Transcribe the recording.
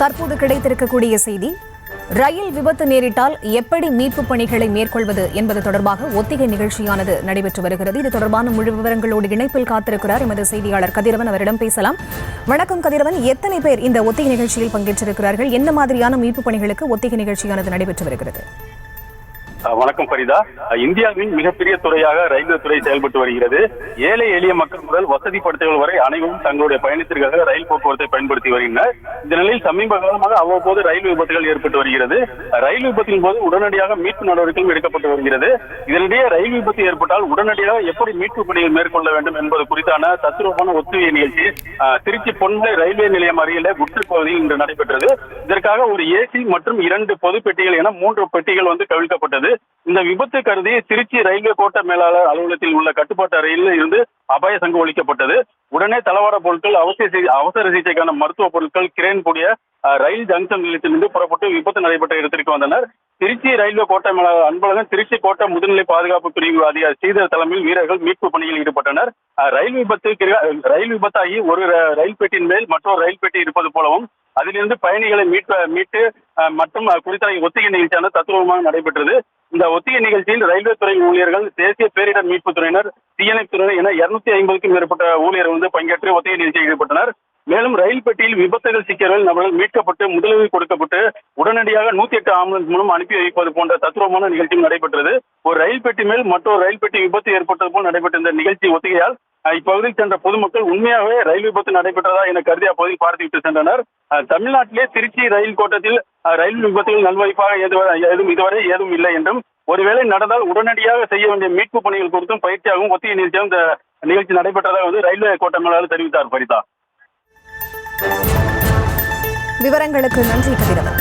தற்போது கிடைத்திருக்கக்கூடிய செய்தி, ரயில் விபத்து நேரிட்டால் எப்படி மீட்பு பணிகளை மேற்கொள்வது என்பது தொடர்பாக ஒத்திகை நிகழ்ச்சியானது நடைபெற்று வருகிறது. இது தொடர்பான முழு விவரங்களோடு இணைப்பில் காத்திருக்கிறார் எமது செய்தியாளர் கதிரவன். அவரிடம் பேசலாம். வணக்கம் கதிரவன், எத்தனை பேர் இந்த ஒத்திகை நிகழ்ச்சியில் பங்கேற்றிருக்கிறார்கள்? என்ன மாதிரியான மீட்பு பணிகளுக்கு ஒத்திகை நிகழ்ச்சியானது நடைபெற்று வருகிறது? வணக்கம் ஃபரிதா. இந்தியாவின் மிகப்பெரிய துறையாக ரயில்வே துறை செயல்பட்டு வருகிறது. ஏழை எளிய மக்கள் முதல் வசதி படுத்தவர்கள் வரை அனைவரும் தங்களுடைய பயணத்திற்காக ரயில் போக்குவரத்தை பயன்படுத்தி வருகின்றனர். இந்த நிலையில் சமீப காலமாக அவ்வப்போது ரயில் விபத்துகள் ஏற்பட்டு வருகிறது. ரயில் விபத்தின் போது உடனடியாக மீட்பு நடவடிக்கைகள் எடுக்கப்பட்டு வருகிறது. இதனிடையே ரயில் விபத்து ஏற்பட்டால் உடனடியாக எப்படி மீட்பு பணிகள் மேற்கொள்ள வேண்டும் என்பது குறித்தான தத்துரூபமான ஒத்திகை நிகழ்ச்சி திருச்சி பொன்மலை ரயில்வே நிலையம் அருகில குட்ரிக் பகுதியில் இன்று நடைபெற்றது. இதற்காக ஒரு ஏசி மற்றும் 2 பொது பெட்டிகள் என 3 பெட்டிகள் கவிழ்க்கப்பட்டது. இந்த விபத்து கருதி திருச்சி ரயில்வே கோட்ட மேலாளர் அலுவலகத்தில் உள்ள கட்டுப்பாட்டு அறையில் இருந்து அபாய சங்கு ஒலிக்கப்பட்டது. உடனே தளவாட பொருட்கள், அவசர சிகிச்சைக்கான மருத்துவ பொருட்கள், கிரேன் கூடிய ரயில் ஜங்ஷன் நிலையத்திலிருந்து புறப்பட்டு விபத்து நடைபெற்ற இடத்திற்கு வந்தனர். திருச்சி ரயில்வே கோட்ட மேலாளர் அன்பழகன், திருச்சி கோட்ட முதுநிலை பாதுகாப்பு பிரிவு அதிகாரி ஸ்ரீதர் தலைமையில் வீரர்கள் மீட்பு பணியில் ஈடுபட்டனர். ரயில் விபத்தாகி ஒரு ரயில் பெட்டியின் மேல் மற்றொரு ரயில் பெட்டி இருப்பது போலவும் அதிலிருந்து பயணிகளை மீட்டு மற்றும் குறித்த ஒத்திகை நிகழ்ச்சியான தத்துவமாக நடைபெற்றது. இந்த ஒத்திகை நிகழ்ச்சியில் ரயில்வே துறை ஊழியர்கள், தேசிய பேரிடர் மீட்பு துறையினர், தீயணைப்பு துறையினர் என 250க்கும் மேற்பட்ட ஊழியர்கள் பங்கேற்று ஒத்திகை நிகழ்ச்சியில் ஈடுபட்டனர். மேலும் ரயில் பெட்டியில் விபத்துகள் சிக்கியவர்கள் நபர்கள் மீட்கப்பட்டு முதலுதவி கொடுக்கப்பட்டு உடனடியாக 108 ஆம்புலன்ஸ் மூலம் அனுப்பி வைப்பது போன்ற தத்துவமான நிகழ்ச்சியும் நடைபெற்றது. ஒரு ரயில் பெட்டி மேல் மற்றொரு ரயில் பெட்டி விபத்து ஏற்பட்டது போல் நடைபெற்ற இந்த நிகழ்ச்சி ஒத்திகையால் இப்பகுதியில் சென்ற பொதுமக்கள் உண்மையாகவே ரயில் விபத்து நடைபெற்றதா என கருதி அப்பகுதியில் பார்த்துவிட்டு சென்றனர். தமிழ்நாட்டிலே திருச்சி ரயில் கோட்டத்தில் ரயில் விபத்துகள் நல்வாய்ப்பாக இதுவரை ஏதும் இல்லை என்றும், ஒருவேளை நடந்தால் உடனடியாக செய்ய வேண்டிய மீட்பு பணிகள் குறித்தும் பயிற்சியாகவும் ஒத்திகை நிகழ்ச்சியாகவும் இந்த நிகழ்ச்சி நடைபெற்றதாக ரயில்வே கோட்ட மேலாளர் தெரிவித்தார். ஃபரிதா, விவரங்களுக்கு நன்றி கதிரவன்.